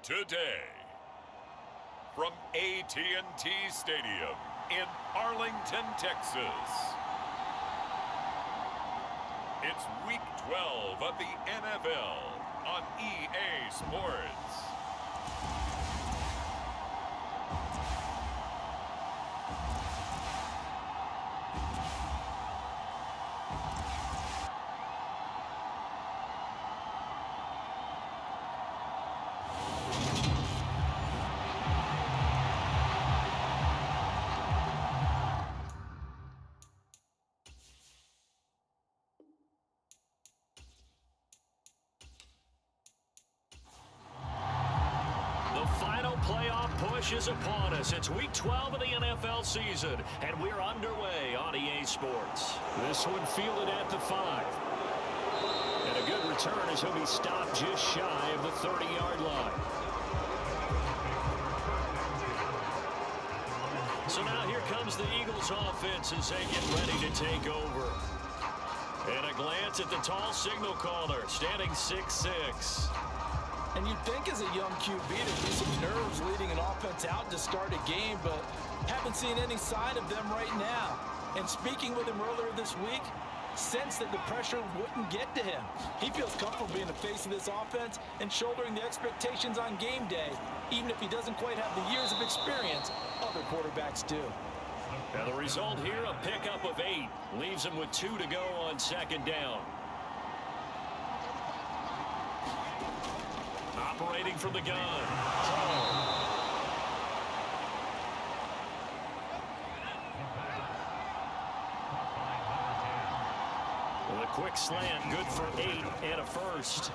today. From AT&T Stadium in Arlington, Texas. It's Week 12 of the NFL on EA Sports. Is upon us. It's Week 12 of the NFL season, and we're underway on EA Sports. This one fielded at the 5. And a good return as he'll be stopped just shy of the 30-yard line. So now here comes the Eagles offense as they get ready to take over. And a glance at the tall signal caller, standing 6'6". And you'd think as a young QB there'd be some nerves leading an offense out to start a game, but haven't seen any sign of them right now. And speaking with him earlier this week, sensed that the pressure wouldn't get to him. He feels comfortable being the face of this offense and shouldering the expectations on game day, even if he doesn't quite have the years of experience other quarterbacks do. Now the result here, a pickup of 8. Leaves him with 2 to go on second down. Operating from the gun. With a quick slant, good for 8 and a first.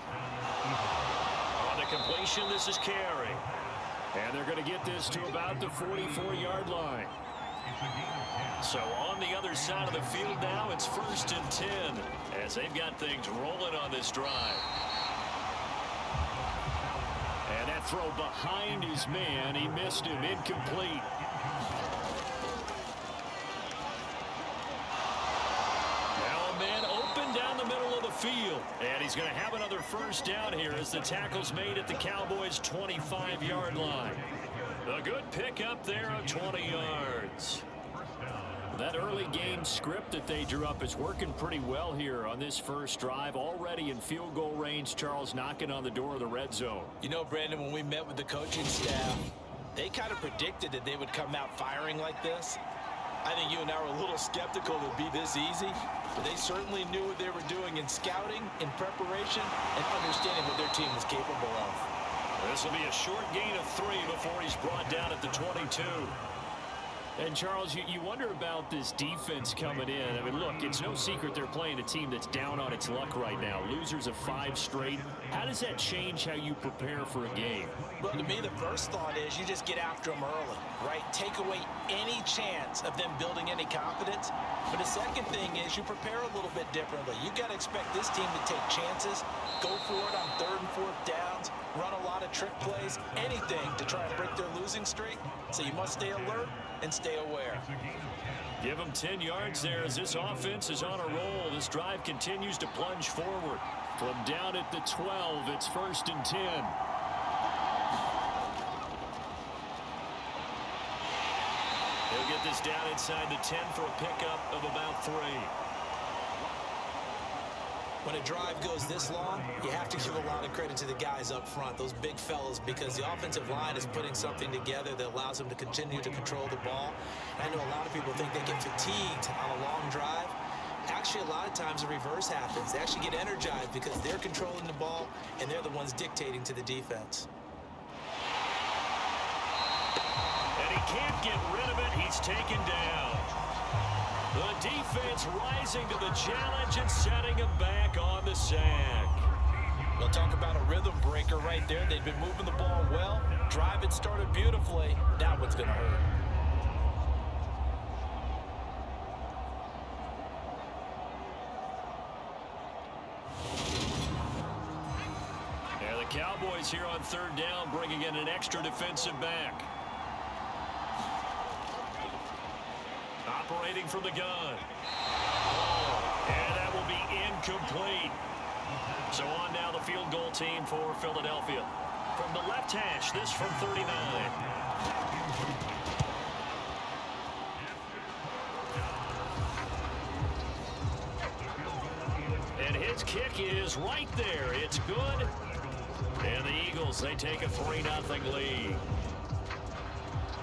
On the completion, this is Carey. And they're going to get this to about the 44-yard line. So on the other side of the field now, it's 1st and 10 as they've got things rolling on this drive. And that throw behind his man, he missed him, incomplete. Now a man open down the middle of the field. And he's going to have another first down here as the tackle's made at the Cowboys' 25-yard line. A good pickup there of 20 yards. That early game script that they drew up is working pretty well here on this first drive. Already in field goal range, Charles knocking on the door of the red zone. You know, Brandon, when we met with the coaching staff, they kind of predicted that they would come out firing like this. I think you and I were a little skeptical it would be this easy, but they certainly knew what they were doing in scouting, in preparation, and understanding what their team was capable of. This will be a short gain of 3 before he's brought down at the 22. And, Charles, you wonder about this defense coming in. I mean, look, it's no secret they're playing a team that's down on its luck right now. Losers of 5 straight. How does that change how you prepare for a game? Well, to me, the first thought is you just get after them early, right? Take away any chance of them building any confidence. But the second thing is you prepare a little bit differently. You got to expect this team to take chances, go for it on 3rd and 4th downs, run a lot of trick plays, anything to try and break their losing streak. So you must stay alert and stay aware. Give them 10 yards there as this offense is on a roll. This drive continues to plunge forward. From down at the 12, it's 1st and 10. He'll get this down inside the 10 for a pickup of about 3. When a drive goes this long, you have to give a lot of credit to the guys up front, those big fellas, because the offensive line is putting something together that allows them to continue to control the ball. I know a lot of people think they get fatigued on a long drive. Actually, a lot of times the reverse happens. They actually get energized because they're controlling the ball and they're the ones dictating to the defense. And he can't get rid of it. He's taken down. The defense rising to the challenge and setting him back on the sack. We'll talk about a rhythm breaker right there. They've been moving the ball well. Drive it started beautifully. That one's going to hurt. Yeah, the Cowboys here on 3rd down, bringing in an extra defensive back. Operating from the gun. And that will be incomplete. So on now the field goal team for Philadelphia. from the left hash, this from 39. And his kick is right there. It's good. And the Eagles, they take a 3-0 lead.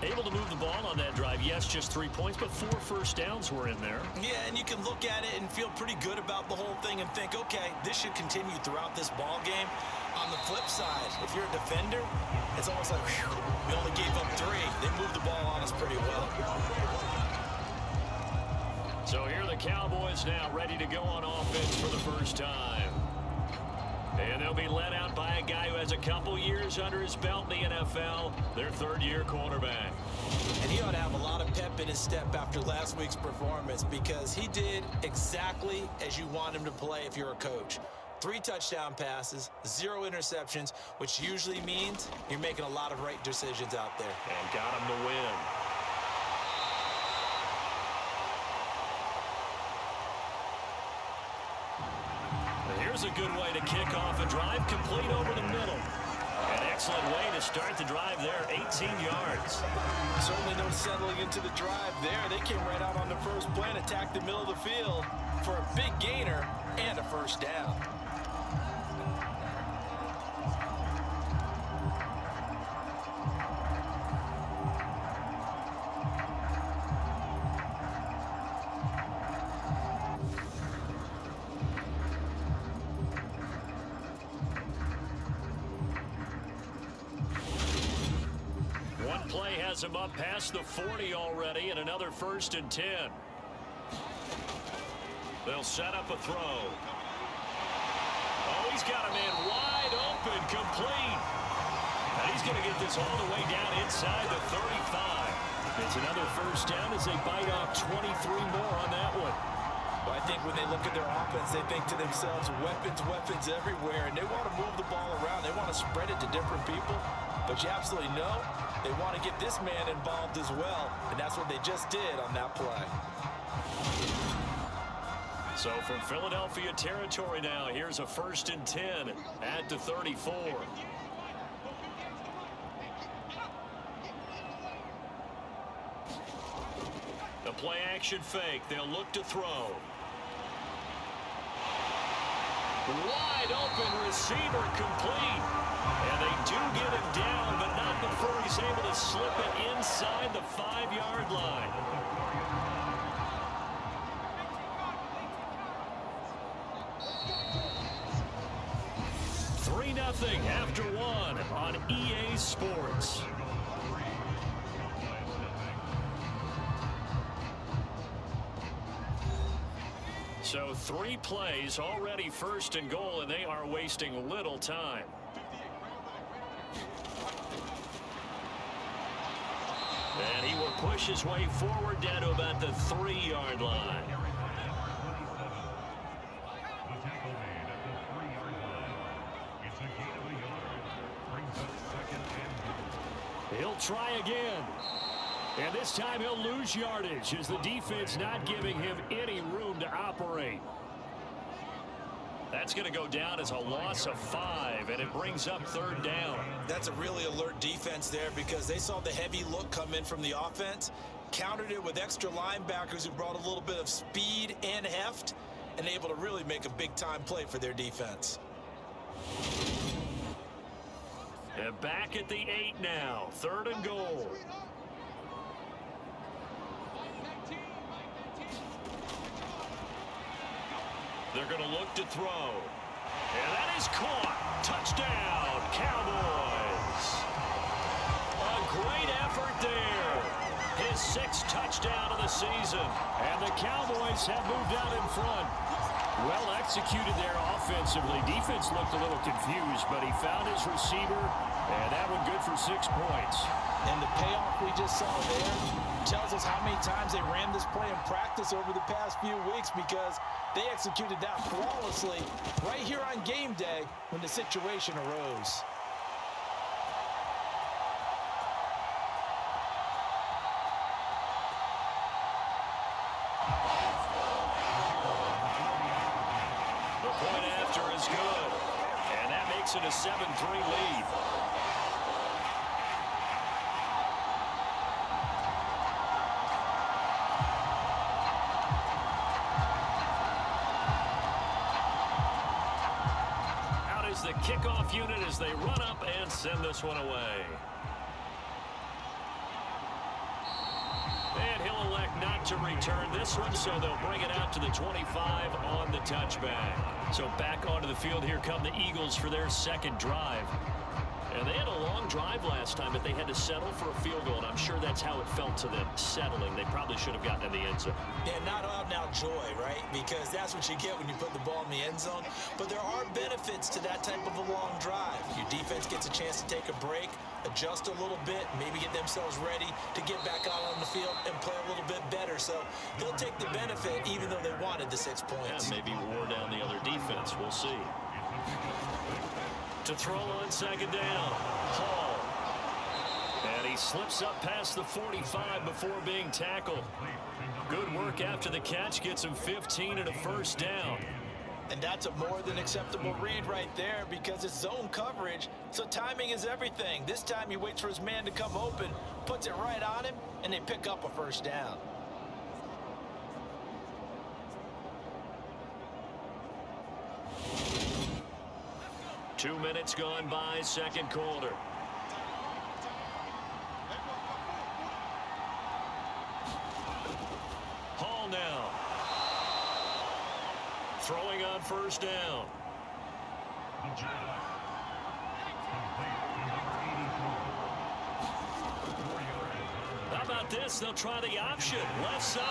Able to move the ball on that drive. Yes, just 3 points, but 4 first downs were in there. Yeah, and you can look at it and feel pretty good about the whole thing and think, okay, this should continue throughout this ball game. On the flip side, if you're a defender, it's almost like, whew, we only gave up 3. They moved the ball on us pretty well. So here are the Cowboys now ready to go on offense for the first time. And they'll be led out by a guy who has a couple years under his belt in the NFL, their third-year quarterback. And he ought to have a lot of pep in his step after last week's performance because he did exactly as you want him to play if you're a coach. 3 touchdown passes, 0 interceptions, which usually means you're making a lot of right decisions out there. And got him to win. Here's a good way to kick off a drive, complete over the middle. An excellent way to start the drive there, 18 yards. Certainly no settling into the drive there. They came right out on the first play and attacked the middle of the field for a big gainer and a first down. Him up past the 40 already, and another 1st and 10. They'll set up a throw. Oh, he's got a man wide open, complete. And he's going to get this all the way down inside the 35. It's another first down as they bite off 23 more on that one. Well, I think when they look at their offense, they think to themselves, weapons, weapons everywhere, and they want to move the ball around. They want to spread it to different people. But you absolutely know they want to get this man involved as well, and that's what they just did on that play. So from Philadelphia territory now, here's a 1st and 10 at the 34. The play action fake. They'll look to throw. Wide open receiver, complete. And they do get him down, but not before he's able to slip it inside the 5-yard line. Nothing after 1 on EA Sports. So 3 plays already 1st and goal, and they are wasting little time. And he will push his way forward down to about the 3-yard line. He'll try again. And this time he'll lose yardage as the defense not giving him any room to operate. That's going to go down as a loss of 5, and it brings up 3rd down. That's a really alert defense there because they saw the heavy look come in from the offense, countered it with extra linebackers who brought a little bit of speed and heft, and able to really make a big-time play for their defense. And back at the 8 now, 3rd and goal. They're going to look to throw. And that is caught. Touchdown, Cowboys. A great effort there. His 6th touchdown of the season. And the Cowboys have moved out in front. Well executed there offensively. Defense looked a little confused, but he found his receiver, and that one good for 6 points. And the payoff we just saw there tells us how many times they ran this play in practice over the past few weeks because they executed that flawlessly right here on game day when the situation arose. The point after is good, and that makes it a 7-3 lead. the kickoff unit as they run up and send this one away. And he'll elect not to return this one, so they'll bring it out to the 25 on the touchback. So back onto the field, here come the Eagles for their second drive. And they had a long drive last time, but they had to settle for a field goal, and I'm sure that's how it felt to them, settling. They probably should have gotten in the end zone. Yeah, not out-and-out joy, right? Because that's what you get when you put the ball in the end zone. But there are benefits to that type of a long drive. Your defense gets a chance to take a break, adjust a little bit, maybe get themselves ready to get back out on the field and play a little bit better. So they'll take the benefit even though they wanted the 6 points. Yeah, maybe wore down the other defense. We'll see. To throw on second down, Hall. And he slips up past the 45 before being tackled. Good work after the catch, gets him 15 and a first down. And that's a more than acceptable read right there because it's zone coverage, so timing is everything. This time he waits for his man to come open, puts it right on him, and they pick up a first down. Two minutes gone by, second quarter. Hall now. Throwing on first down. How about this? They'll try the option. Left side.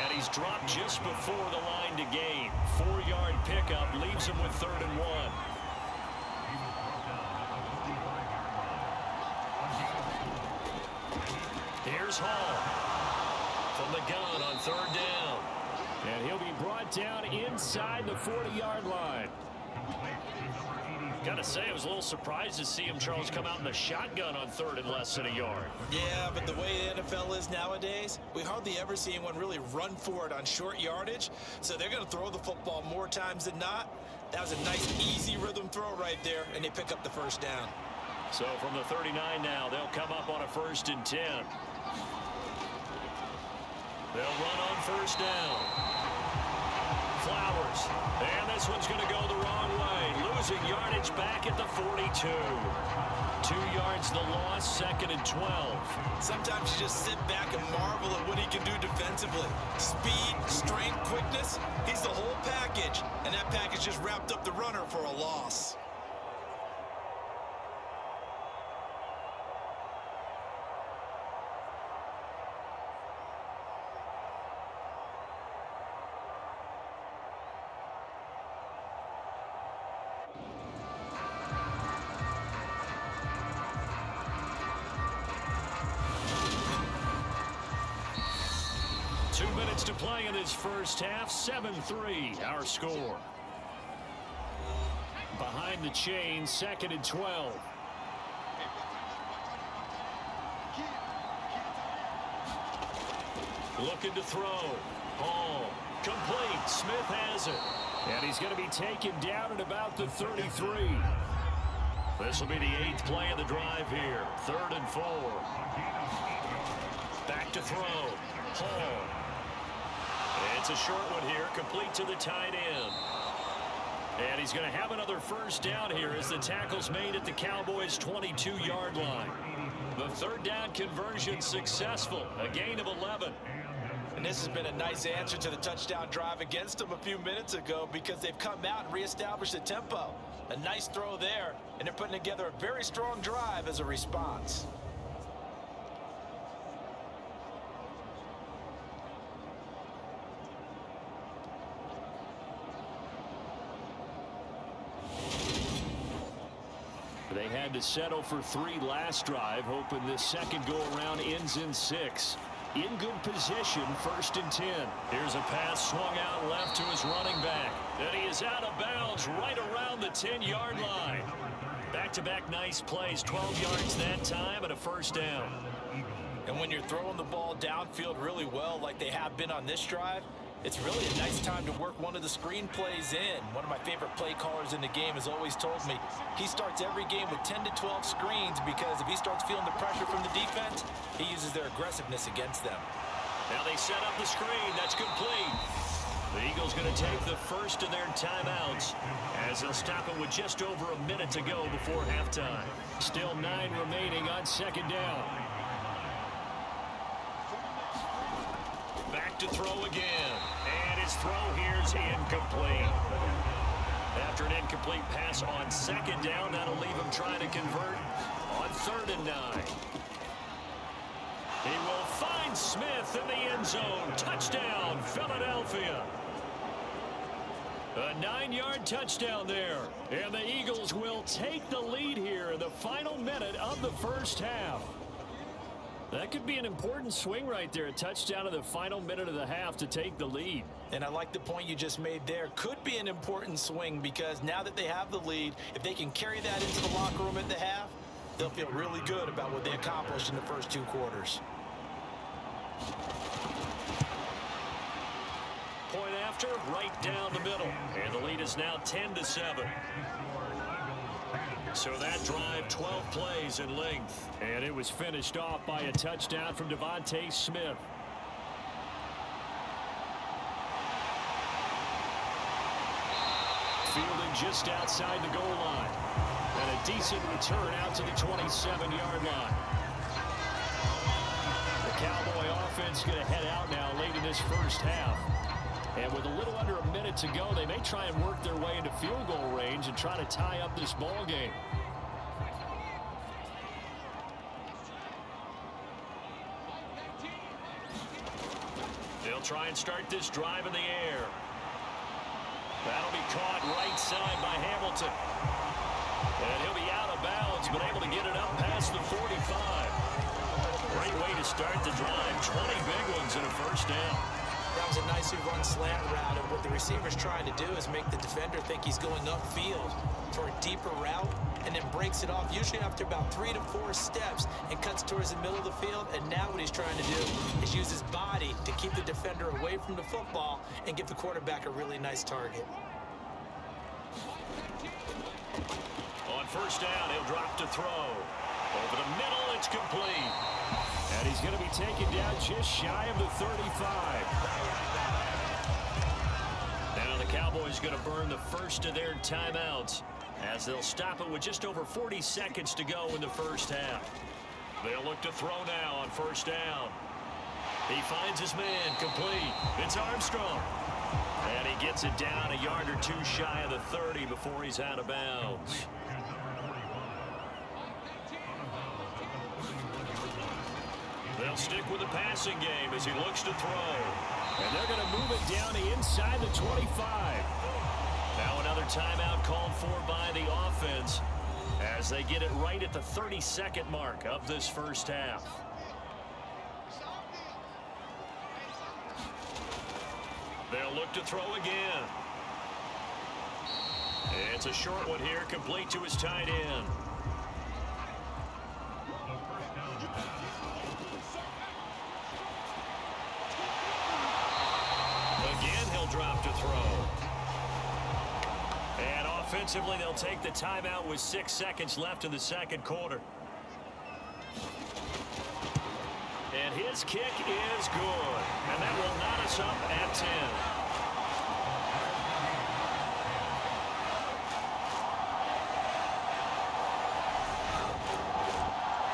And he's dropped just before the line to gain. 4-yard pickup leaves him with 3rd and 1. Here's Hall from the gun on 3rd down. And he'll be brought down inside the 40-yard line. Got to say, I was a little surprised to see him, Charles, come out in the shotgun on 3rd and less than a yard. Yeah, but the way the NFL is nowadays, we hardly ever see anyone really run for it on short yardage. So they're going to throw the football more times than not. That was a nice, easy rhythm throw right there, and they pick up the first down. So from the 39 now, they'll come up on a 1st and 10. They'll run on first down. Flowers. And this one's going to go the wrong way. Losing yardage back at the 42. 2 yards the loss, 2nd and 12. Sometimes you just sit back and marvel at what he can do defensively. Speed, strength, quickness. He's the whole package. And that package just wrapped up the runner for a loss. To play in this first half, 7-3 our score. Behind the chain, 2nd and 12. Looking to throw. Hall. Complete. Smith has it. And he's going to be taken down at about the 33. This will be the 8th play of the drive here. 3rd and 4. Back to throw. Hall. It's a short one here, complete to the tight end. And he's going to have another first down here as the tackle's made at the Cowboys' 22-yard line. The 3rd down conversion successful, a gain of 11. And this has been a nice answer to the touchdown drive against them a few minutes ago because they've come out and reestablished the tempo. A nice throw there, and they're putting together a very strong drive as a response. They had to settle for 3 last drive, hoping this second go-around ends in 6. In good position, 1st and 10. Here's a pass swung out left to his running back. And he is out of bounds right around the 10-yard line. Back-to-back nice plays, 12 yards that time and a first down. And when you're throwing the ball downfield really well like they have been on this drive, it's really a nice time to work one of the screen plays in. One of my favorite play callers in the game has always told me he starts every game with 10 to 12 screens because if he starts feeling the pressure from the defense, he uses their aggressiveness against them. Now they set up the screen. That's complete. The Eagles going to take the first of their timeouts as they'll stop it with just over a minute to go before halftime. Still 9 remaining on second down. Back to throw again. And his throw here's incomplete. After an incomplete pass on second down, that'll leave him trying to convert on 3rd and 9. He will find Smith in the end zone. Touchdown, Philadelphia. A 9-yard touchdown there. And the Eagles will take the lead here in the final minute of the first half. That could be an important swing right there. A touchdown in the final minute of the half to take the lead. And I like the point you just made there. Could be an important swing because now that they have the lead, if they can carry that into the locker room at the half, they'll feel really good about what they accomplished in the first 2 quarters. Point after, right down the middle. And the lead is now 10-7. So that drive, 12 plays in length. And it was finished off by a touchdown from DONTATE Smith. Fielded just outside the goal line. And a decent return out to the 27-yard line. The Cowboy offense going to head out now late in this first half. And with a little under a minute to go, they may try and work their way into field goal range and try to tie up this ball game. They'll try and start this drive in the air. That'll be caught right side by Hamilton. And he'll be out of bounds, but able to get it up past the 45. Great way to start the drive. 20 big ones in a first down. That was a nicely run slant route, and what the receiver's trying to do is make the defender think he's going upfield for a deeper route, and then breaks it off, usually after about 3 to 4 steps, and cuts towards the middle of the field. And now what he's trying to do is use his body to keep the defender away from the football and give the quarterback a really nice target. On first down, he'll drop to throw. Over the middle, it's complete. And he's going to be taken down just shy of the 35. Now the Cowboys going to burn the first of their timeouts as they'll stop it with just over 40 seconds to go in the first half. They'll look to throw now on first down. He finds his man complete. It's Armstrong. And he gets it down a yard or 2 shy of the 30 before he's out of bounds. They'll stick with the passing game as he looks to throw. And they're going to move it down to inside the 25. Now another timeout called for by the offense as they get it right at the 32nd mark of this first half. They'll look to throw again. It's a short one here, complete to his tight end. Again, he'll drop to throw. And offensively, they'll take the timeout with 6 seconds left in the second quarter. And his kick is good. And that will knot us up at 10.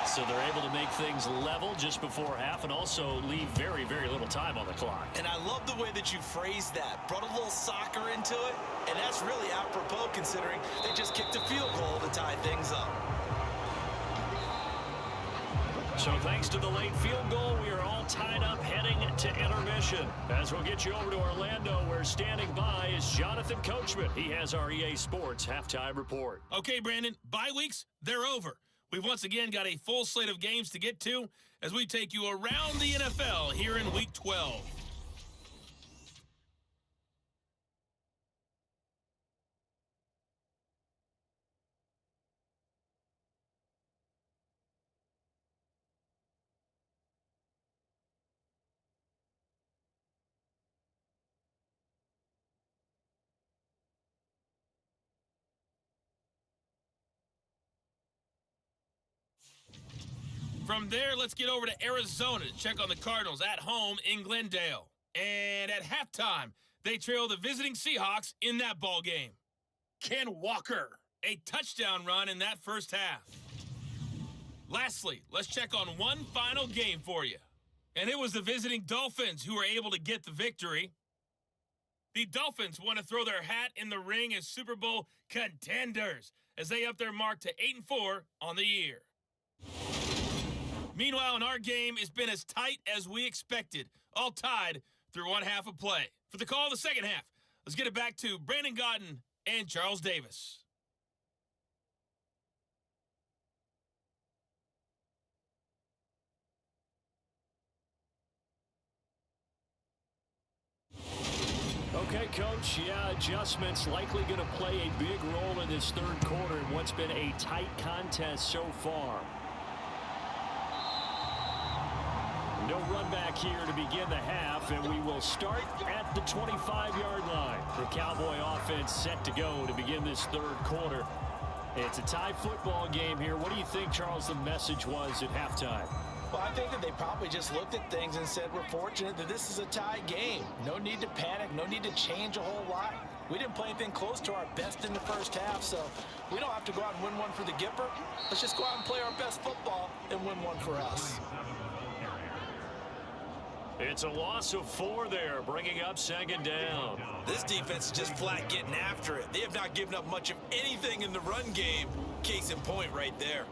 So they're able to make things level just before half and also leave very, very little time on the clock. And I love the way that you phrased that. Brought a little soccer into it, and that's really apropos considering they just kicked a field goal to tie things up. So thanks to the late field goal, we are all tied up heading to intermission. As we'll get you over to Orlando, where standing by is Jonathan Coachman. He has our EA Sports halftime report. Okay, Brandon, bye weeks, they're over. We've once again got a full slate of games to get to as we take you around the NFL here in Week 12. From there, let's get over to Arizona to check on the Cardinals at home in Glendale. And at halftime, They trail the visiting Seahawks in that ball game. Ken Walker, a touchdown run in that first half. Lastly, let's check on one final game for you. And it was the visiting Dolphins who were able to get the victory. The Dolphins want to throw their hat in the ring as Super Bowl contenders as they up their mark to 8-4 on the year. Meanwhile, in our game, it's been as tight as we expected, all tied through one half of play. For the call of the second half, let's get it back to Brandon Godden and Charles Davis. Okay, Coach, yeah, adjustments likely going to play a big role in this third quarter in what's been a tight contest so far. No run back here to begin the half, and we will start at the 25-yard line. The Cowboy offense set to go to begin this third quarter. It's a tie football game here. What do you think, Charles, the message was at halftime? Well, I think that they probably just looked at things and said, we're fortunate that this is a tie game. No need to panic, no need to change a whole lot. We didn't play anything close to our best in the first half, so we don't have to go out and win one for the Gipper. Let's just go out and play our best football and win one for us. It's a loss of 4 there, bringing up second down. This defense is just flat getting after it. They have not given up much of anything in the run game. Case in point right there.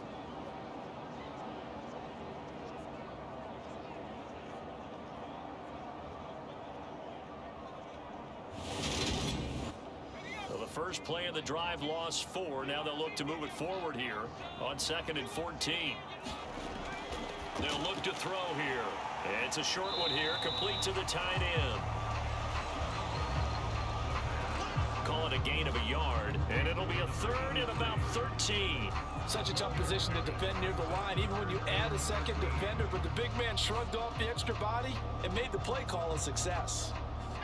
Well, the first play of the drive lost 4. Now they'll look to move it forward here on 2nd and 14. They'll look to throw here. It's a short one here, complete to the tight end. Call it a gain of a yard, and it'll be a third and about 13. Such a tough position to defend near the line, even when you add a second defender, but the big man shrugged off the extra body and made the play call a success.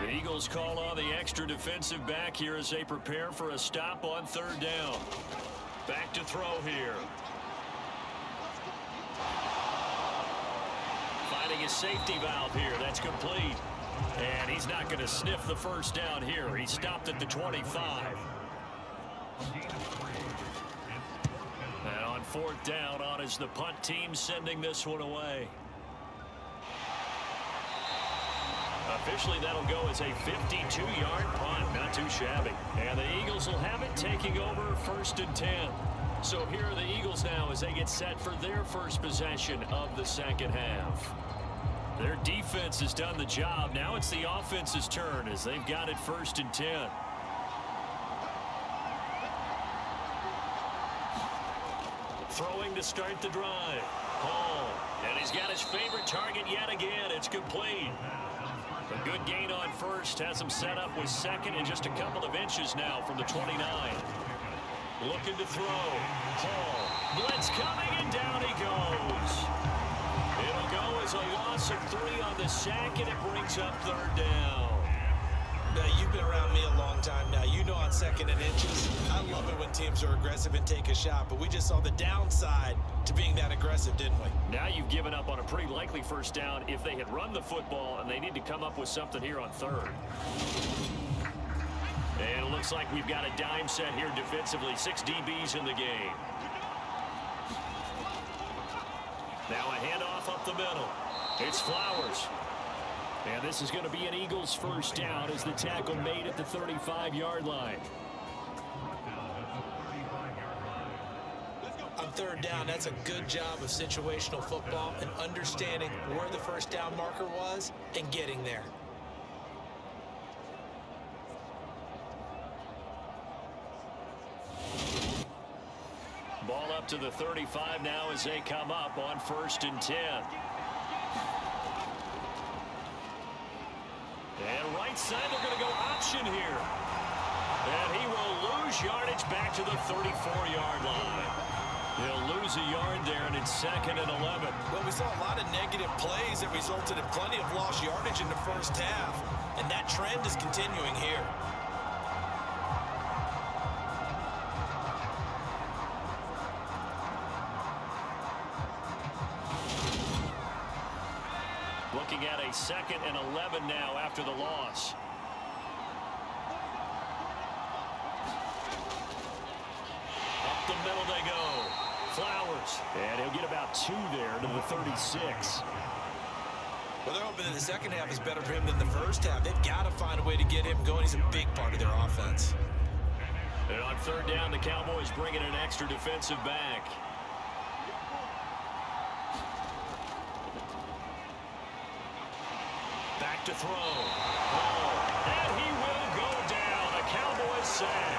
The Eagles call on the extra defensive back here as they prepare for a stop on 3rd down. Back to throw here. Finding his safety valve here. That's complete. And he's not going to sniff the first down here. He stopped at the 25. And on 4th down, on is the punt team sending this one away. Officially, that'll go as a 52-yard punt. Not too shabby. And the Eagles will have it, taking over 1st and 10. So here are the Eagles now as they get set for their first possession of the second half. Their defense has done the job. Now it's the offense's turn as they've got it 1st and 10. Throwing to start the drive. Hall. And he's got his favorite target yet again. It's complete. A good gain on 1st. Has him set up with 2nd and just a couple of inches now from the 29. Looking to throw. Hall. Blitz coming, and down he goes. It'll go as a loss of 3 on the sack, and it brings up 3rd down. Now, you've been around me a long time now. You know on 2nd and inches, I love it when teams are aggressive and take a shot, but we just saw the downside to being that aggressive, didn't we? Now you've given up on a pretty likely first down if they had run the football, and they need to come up with something here on 3rd. And it looks like we've got a dime set here defensively. 6 DBs in the game. Now a handoff up the middle. It's Flowers. And this is going to be an Eagles first down as the tackle made at the 35-yard line. On 3rd down, that's a good job of situational football and understanding where the first down marker was and getting there. Ball up to the 35 now as they come up on 1st and 10. And right side, they're going to go option here. And he will lose yardage back to the 34-yard line. He'll lose a yard there, and it's 2nd and 11. Well, we saw a lot of negative plays that resulted in plenty of lost yardage in the first half, and that trend is continuing here. Looking at a 2nd and 11 now after the loss. the middle they go. Flowers. And he'll get about 2 there to the 36. Well, they're hoping that the second half is better for him than the first half. They've got to find a way to get him going. He's a big part of their offense. And on third down, the Cowboys bring in an extra defensive back. Back to throw. And he will go down. A Cowboys sack.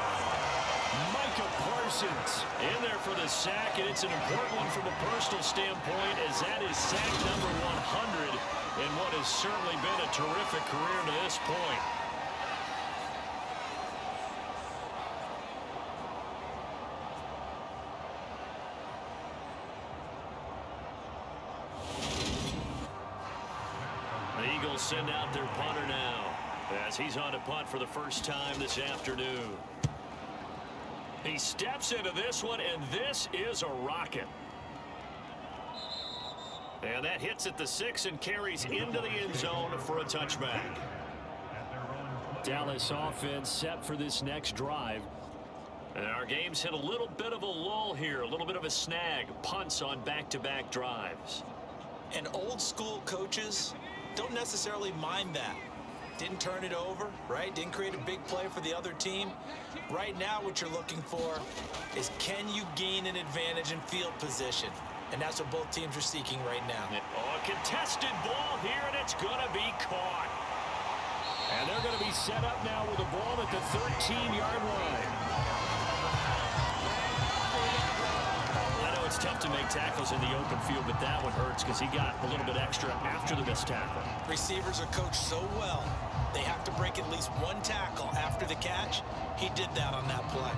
Micah Parsons in there for the sack, and it's an important one from a personal standpoint, as that is sack number 100 in what has certainly been a terrific career to this point. The Eagles send out their punter now, as he's on to punt for the first time this afternoon. He steps into this one, and this is a rocket. And that hits at the 6 and carries into the end zone for a touchback. Dallas offense set for this next drive. And our game's hit a little bit of a lull here, a little bit of a snag. Punts on back-to-back drives. And old school coaches don't necessarily mind that. Didn't turn it over, right? Didn't create a big play for the other team. Right now, what you're looking for is, can you gain an advantage in field position? And that's what both teams are seeking right now. Oh, a contested ball here, and it's going to be caught. And they're going to be set up now with a ball at the 13-yard line. I know it's tough to make tackles in the open field, but that one hurts because he got a little bit extra after the missed tackle. Receivers are coached so well. They have to break at least one tackle after the catch. He did that on that play.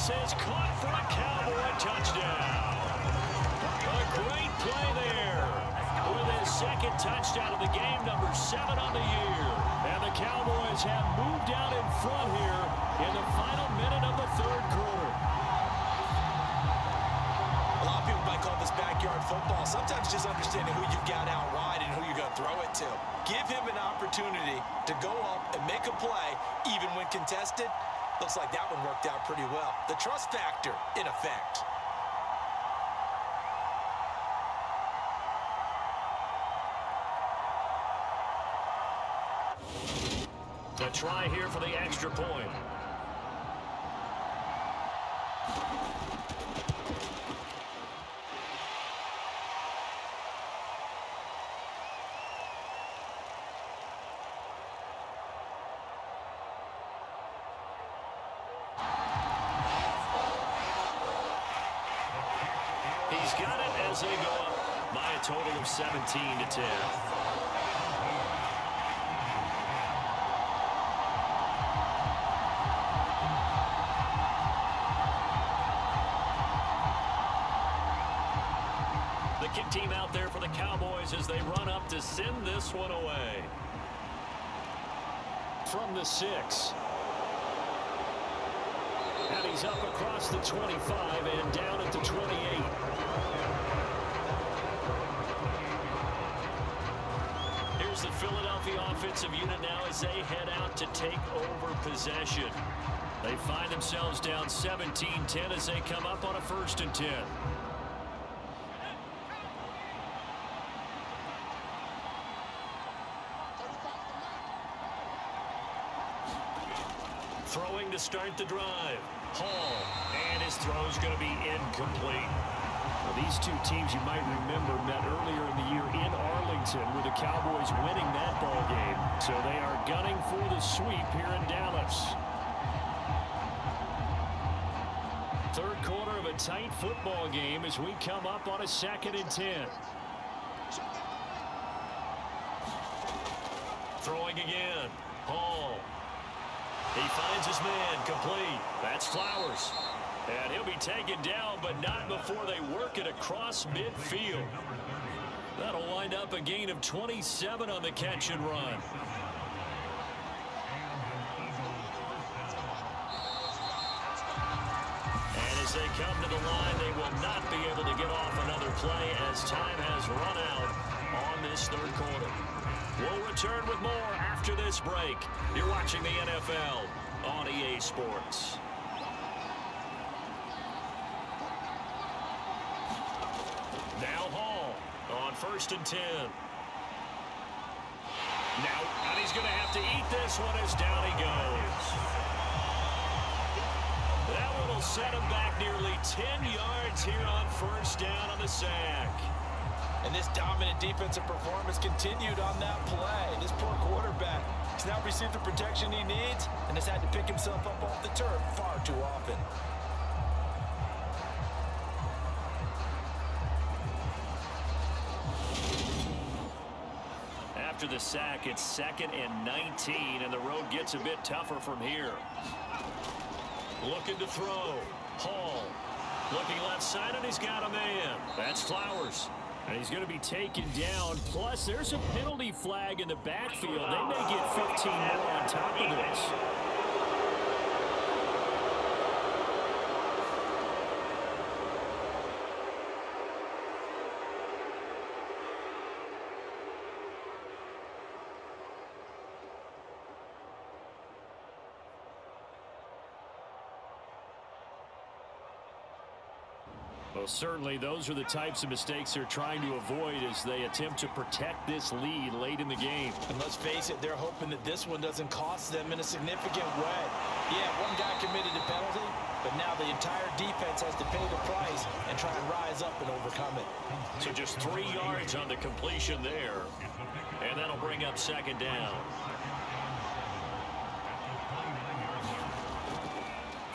This is caught for a Cowboy touchdown. A great play there with his second touchdown of the game, number 7 on the year. And the Cowboys have moved out in front here in the final minute of the third quarter. A lot of people might call this backyard football. Sometimes just understanding who you've got out wide and who you're going to throw it to. Give him an opportunity to go up and make a play, even when contested. Looks like that one worked out pretty well. The trust factor in effect. The try here for the extra point. He's got it as they go up by a total of 17-10. The kick team out there for the Cowboys as they run up to send this one away. From the 6. And he's up across the 25 and down at the 28. Here's the Philadelphia offensive unit now as they head out to take over possession. They find themselves down 17-10 as they come up on a 1st and 10. Throwing to start the drive. Hall, and his throw is going to be incomplete. Well, these two teams, you might remember, met earlier in the year in Arlington with the Cowboys winning that ball game. So they are gunning for the sweep here in Dallas. Third quarter of a tight football game as we come up on a 2nd and 10. Throwing again. Hall. He finds his man, complete. That's Flowers. And he'll be taken down, but not before they work it across midfield. That'll wind up a gain of 27 on the catch and run. come to the line. They will not be able to get off another play as time has run out on this third quarter. We'll return with more after this break. You're watching the NFL on EA Sports. Now Hall on 1st and 10. Now, and he's going to have to eat this one as down he goes. That one will set him back nearly 10 yards here on 1st down on the sack. And this dominant defensive performance continued on that play. This poor quarterback has now received the protection he needs and has had to pick himself up off the turf far too often. After the sack, it's 2nd and 19, and the road gets a bit tougher from here. Looking to throw. Hall looking left side, and he's got a man. That's Flowers. And he's going to be taken down. Plus, there's a penalty flag in the backfield. They may get 15 more on top of this. Well, certainly those are the types of mistakes they're trying to avoid as they attempt to protect this lead late in the game. And let's face it, they're hoping that this one doesn't cost them in a significant way. Yeah, one guy committed a penalty, but now the entire defense has to pay the price and try and rise up and overcome it. So just 3 yards on the completion there, and that'll bring up 2nd down.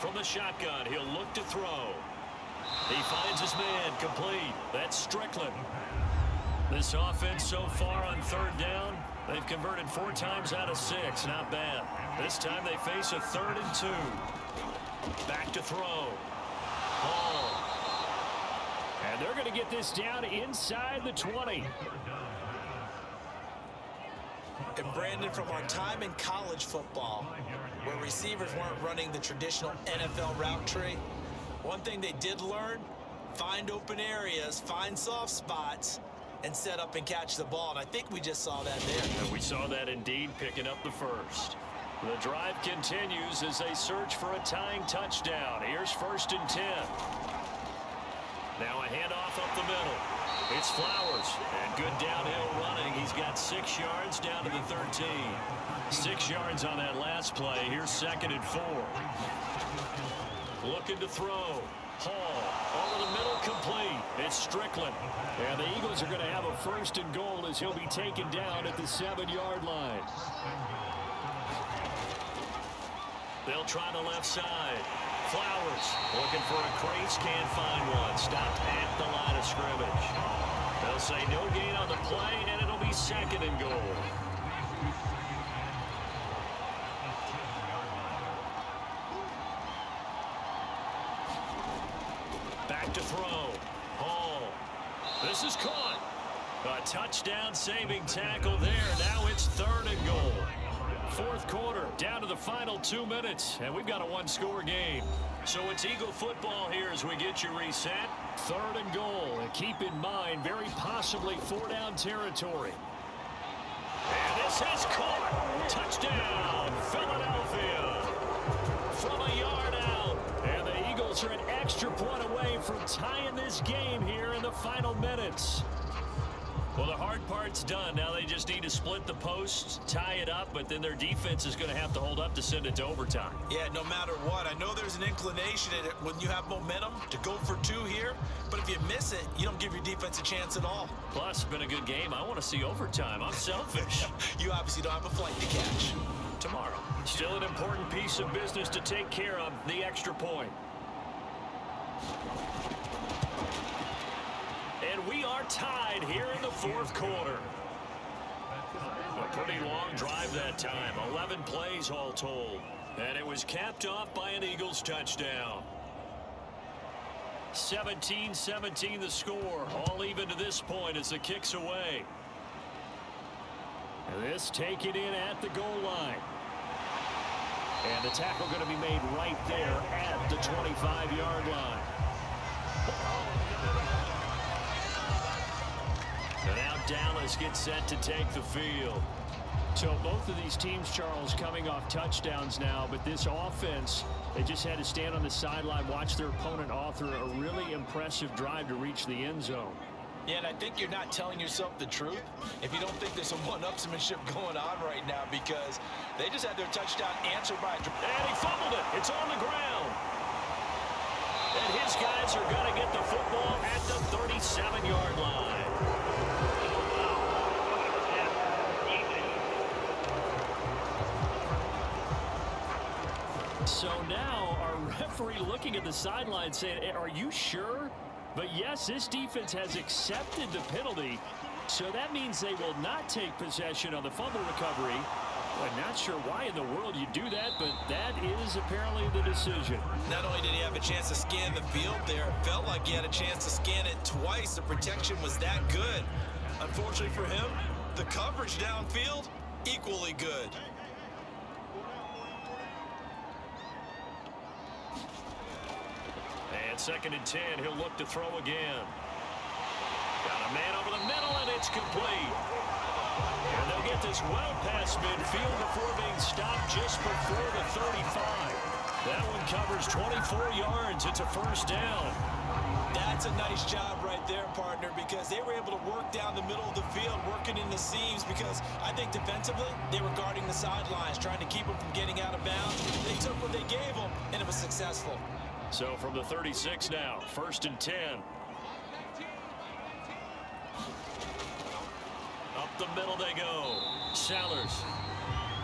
From the shotgun, he'll look to throw. He finds his man, complete. That's Strickland. This offense so far on 3rd down, they've converted 4 times out of 6. Not bad. This time they face a 3rd and 2. Back to throw. Hall. And they're going to get this down inside the 20. And Brandon, from our time in college football, where receivers weren't running the traditional NFL route tree, one thing they did learn, find open areas, find soft spots, and set up and catch the ball. And I think we just saw that there. And we saw that indeed, picking up the first. The drive continues as they search for a tying touchdown. Here's 1st and 10. Now a handoff up the middle. It's Flowers. And good downhill running. He's got 6 yards down to the 13. 6 yards on that last play. Here's 2nd and 4. Looking to throw. Hall over the middle, complete. It's Strickland. And the Eagles are going to have a 1st and goal as he'll be taken down at the 7-yard line. They'll try the left side. Flowers looking for a crease, can't find one. Stopped at the line of scrimmage. They'll say no gain on the play, and it'll be 2nd and goal. Back to throw. Hall. This is caught. A touchdown-saving tackle there. Now it's 3rd and goal. 4th quarter, down to the final 2 minutes, and we've got a 1-score game. So it's Eagle football here as we get you reset. 3rd and goal, and keep in mind, very possibly 4-down territory. And this is caught. Touchdown, Philadelphia. From a yard out, and the Eagles are an extra point away from tying this game here in the final minutes. Well, the hard part's done. Now they just need to split the posts, tie it up, but then their defense is going to have to hold up to send it to overtime. Yeah, no matter what. I know there's an inclination in it when you have momentum to go for 2 here, but if you miss it, you don't give your defense a chance at all. Plus, it's been a good game. I want to see overtime. I'm selfish. You obviously don't have a flight to catch. Tomorrow. Still an important piece of business to take care of, the extra point. And we are tied here in the 4th quarter. A pretty long drive that time. 11 plays all told. And it was capped off by an Eagles touchdown. 17-17 the score. All even to this point as the kick's away. And this taken in at the goal line. And the tackle going to be made right there at the 25-yard line. Dallas gets set to take the field. So both of these teams, Charles, coming off touchdowns now, but this offense, they just had to stand on the sideline, watch their opponent author a really impressive drive to reach the end zone. Yeah, and I think you're not telling yourself the truth if you don't think there's some one-upsmanship going on right now, because they just had their touchdown answered by... And he fumbled it. It's on the ground. And his guys are going to get the football at the 37-yard line. So now our referee looking at the sideline saying, are you sure? But yes, this defense has accepted the penalty, so that means they will not take possession on the fumble recovery. I'm not sure why in the world you do that, but that is apparently the decision. Not only did he have a chance to scan the field there, it felt like he had a chance to scan it twice. The protection was that good. Unfortunately for him, the coverage downfield, equally good. And 2nd and 10, he'll look to throw again. Got a man over the middle, and it's complete. And they'll get this well past midfield before being stopped just before the 35. That one covers 24 yards. It's a first down. That's a nice job right there, partner, because they were able to work down the middle of the field, working in the seams, because I think defensively, they were guarding the sidelines, trying to keep them from getting out of bounds. They took what they gave them, and it was successful. So from the 36 now, 1st and 10. Up the middle they go. Sellers.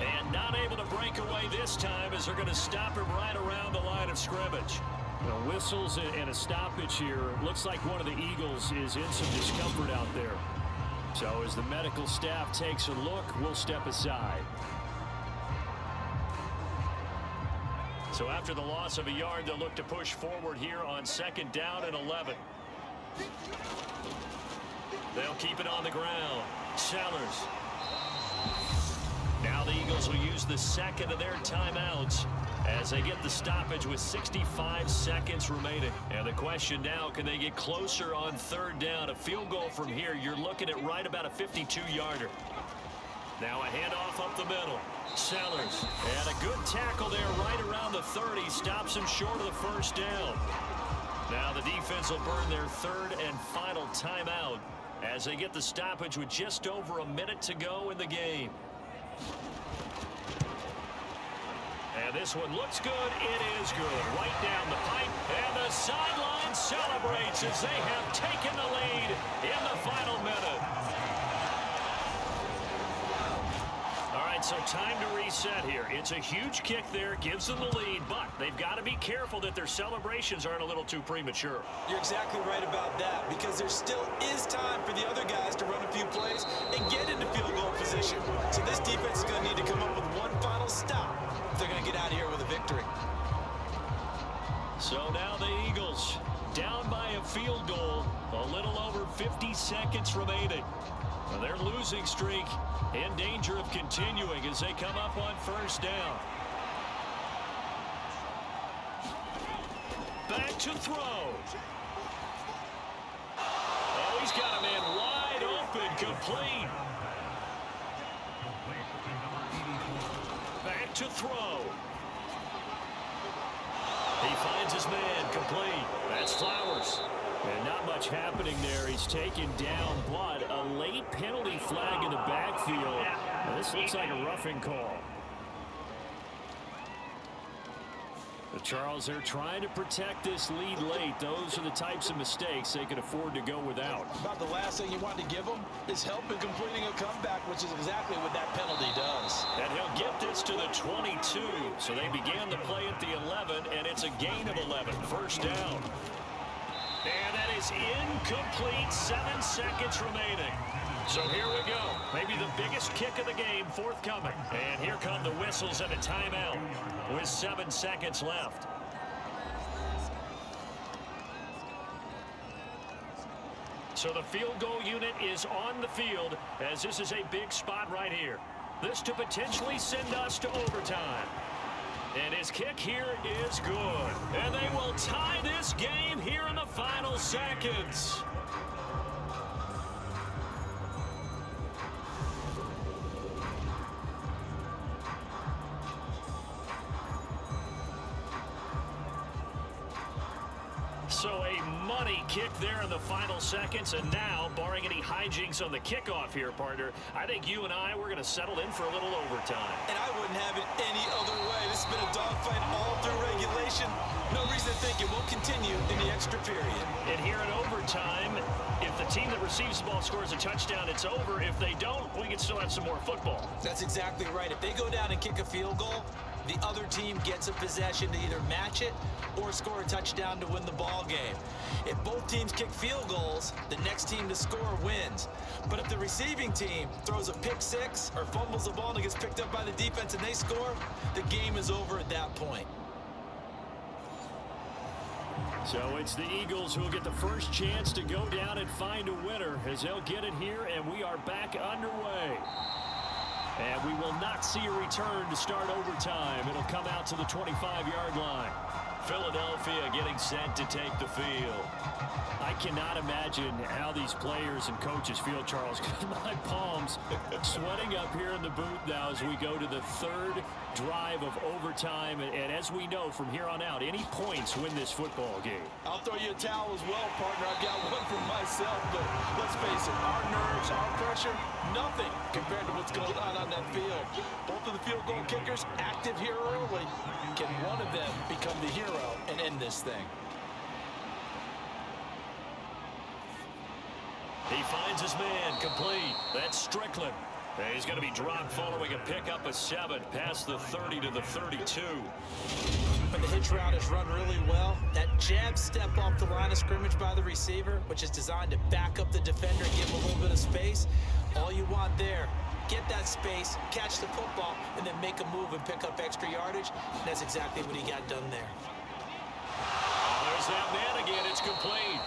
And not able to break away this time as they're going to stop him right around the line of scrimmage. Whistles and a stoppage here. Looks like one of the Eagles is in some discomfort out there. So as the medical staff takes a look, we'll step aside. So after the loss of a yard, they'll look to push forward here on 2nd down and 11. They'll keep it on the ground. Sellers. Now the Eagles will use the 2nd of their timeouts as they get the stoppage with 65 seconds remaining. And the question now, can they get closer on 3rd down? A field goal from here, you're looking at right about a 52-yarder. Now a handoff up the middle. Sellers. And a good tackle there right around the 30. Stops him short of the first down. Now the defense will burn their 3rd and final timeout as they get the stoppage with just over a minute to go in the game. And this one looks good. It is good. Right down the pipe. And the sideline celebrates as they have taken the lead in the final minute. All right, so time to reset here. It's a huge kick there. Gives them the lead, but they've got to be careful that their celebrations aren't a little too premature. You're exactly right about that, because there still is time for the other guys to run a few plays and get into field goal position. So this defense is going to need to come up with one final stop if they're going to get out of here with a victory. So now the Eagles down by a field goal, a little over 50 seconds remaining. Well, their losing streak in danger of continuing as they come up on 1st down. Back to throw. Oh, he's got a man wide open, complete. Back to throw. He finds his man, complete. That's Flowers. And not much happening there. He's taken down, but a late penalty flag in the backfield. Now, this looks like a roughing call. But Charles, they're trying to protect this lead late. Those are the types of mistakes they can afford to go without. About the last thing you want to give them is help in completing a comeback, which is exactly what that penalty does. And he'll get this to the 22. So they began the play at the 11, and it's a gain of 11. 1st down. And that is incomplete. 7 seconds remaining. So here we go. Maybe the biggest kick of the game forthcoming. And here come the whistles and a timeout with 7 seconds left. So the field goal unit is on the field as this is a big spot right here. This to potentially send us to overtime. And his kick here is good. And they will tie this game here in the final seconds. So a money kick there in the final seconds, and now, barring any hijinks on the kickoff here, partner, I think you and I, we're going to settle in for a little overtime. And I wouldn't have it any other way. This has been a dogfight all through regulation. No reason to think it won't continue in the extra period. And here in overtime, if the team that receives the ball scores a touchdown, it's over. If they don't, we can still have some more football. That's exactly right. If they go down and kick a field goal, the other team gets a possession to either match it or score a touchdown to win the ball game. If both teams kick field goals, the next team to score wins. But if the receiving team throws a pick six or fumbles the ball and it gets picked up by the defense and they score, the game is over at that point. So it's the Eagles who will get the first chance to go down and find a winner as they'll get it here, and we are back underway. And we will not see a return to start overtime. It'll come out to the 25-yard line. Philadelphia getting set to take the field. I cannot imagine how these players and coaches feel, Charles, because my palms sweating up here in the booth now as we go to the third drive of overtime. And as we know from here on out, any points win this football game. I'll throw you a towel as well, partner. I've got one for myself, but let's face it, our nerves, our pressure, nothing compared to what's going on that field. Both of the field goal kickers active here early. Can one of them become the hero and end this thing? He finds his man complete. That's Strickland. He's going to be dropped following a pickup of 7 past the 30 to the 32. When the hitch route is run really well, that jab step off the line of scrimmage by the receiver, which is designed to back up the defender and give him a little bit of space, all you want there, get that space, catch the football, and then make a move and pick up extra yardage. And that's exactly what he got done there. There's that man again. It's complete.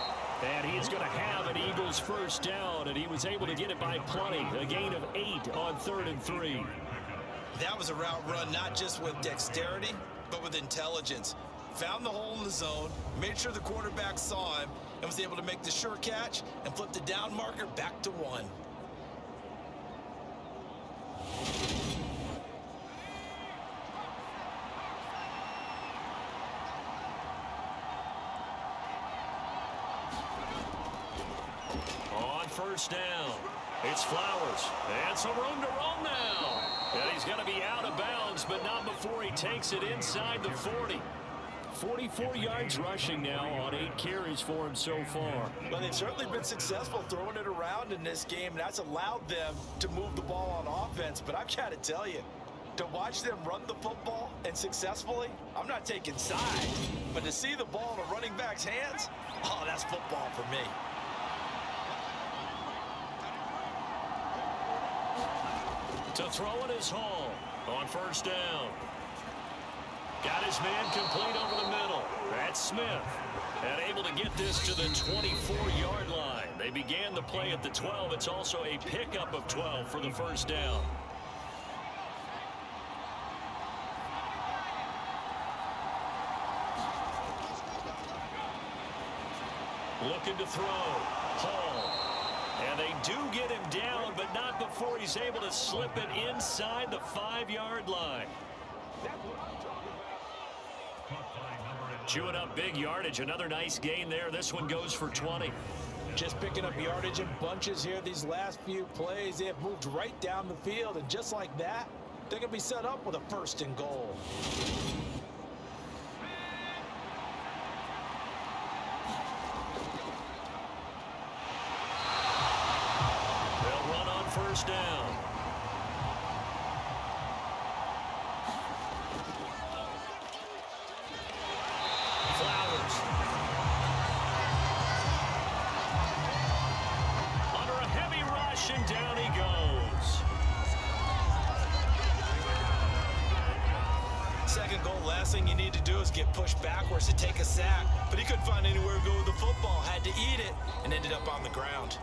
And he's going to have an Eagles first down, and he was able to get it by plenty. A gain of 8 on 3rd and 3. That was a route run not just with dexterity, but with intelligence. Found the hole in the zone, made sure the quarterback saw him, and was able to make the sure catch and flip the down marker back to 1. First down. It's Flowers. And some room to run now. And he's going to be out of bounds, but not before he takes it inside the 40. 44 yards rushing now on 8 carries for him so far. Well, they've certainly been successful throwing it around in this game, and that's allowed them to move the ball on offense. But I've got to tell you, to watch them run the football and successfully, I'm not taking sides. But to see the ball in a running back's hands, oh, that's football for me. To throw it is Hall on first down. Got his man complete over the middle. That's Smith. And able to get this to the 24-yard line. They began the play at the 12. It's also a pickup of 12 for the first down. Looking to throw. Hall. And they do get him down, but not before he's able to slip it inside the 5-yard line. Chewing up big yardage. Another nice gain there. This one goes for 20. Just picking up yardage in bunches here these last few plays. They have moved right down the field, and just like that, they're going to be set up with a 1st and goal. First down. Flowers. Under a heavy rush, and down he goes. Second goal, last thing you need to do is get pushed backwards to take a sack. But he couldn't find anywhere to go with the football. Had to eat it and ended up on the ground.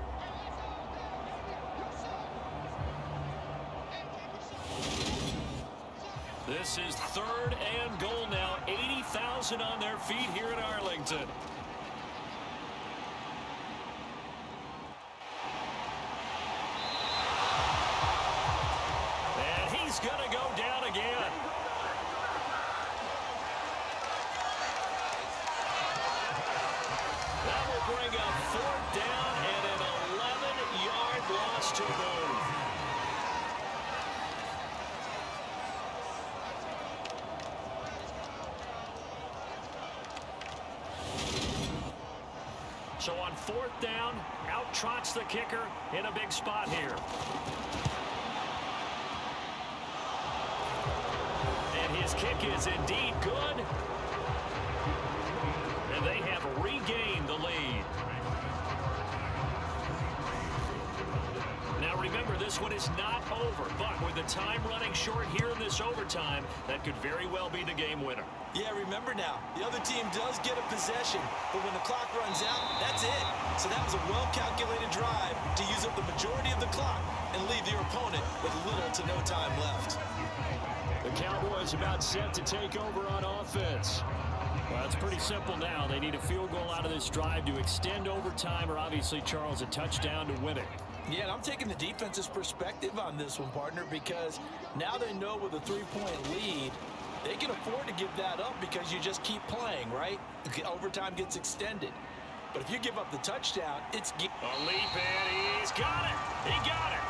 This is 3rd and goal now. 80,000 on their feet here in Arlington. And he's going to go down again. chance to move. So on 4th down, out trots the kicker in a big spot here. And his kick is indeed good. And they have regained the lead. Now remember, this one is not over, but with the time running short here in this overtime, that could very well be the game winner. Yeah, remember now, the other team does get a possession, but when the clock runs out, that's it. So that was a well-calculated drive to use up the majority of the clock and leave your opponent with little to no time left. The Cowboys about set to take over on offense. Well, it's pretty simple now. They need a field goal out of this drive to extend overtime, or obviously, Charles, a touchdown to win it. Yeah, and I'm taking the defense's perspective on this one, partner, because now they know with a 3-point lead, they can afford to give that up because you just keep playing, right? Overtime gets extended. But if you give up the touchdown, it's... A leap, and he's got it. He got it.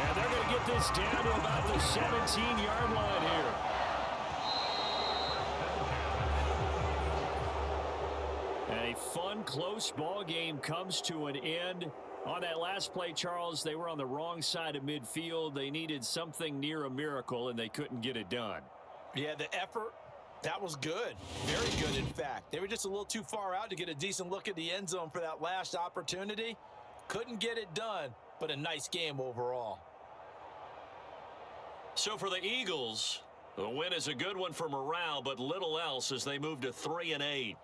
And they're going to get this down to about the 17-yard line here. And a fun, close ball game comes to an end. On that last play, Charles, they were on the wrong side of midfield. They needed something near a miracle, and they couldn't get it done. Yeah, the effort, that was good. Very good, in fact. They were just a little too far out to get a decent look at the end zone for that last opportunity. Couldn't get it done, but a nice game overall. So for the Eagles, the win is a good one for morale, but little else as they move to 3-8.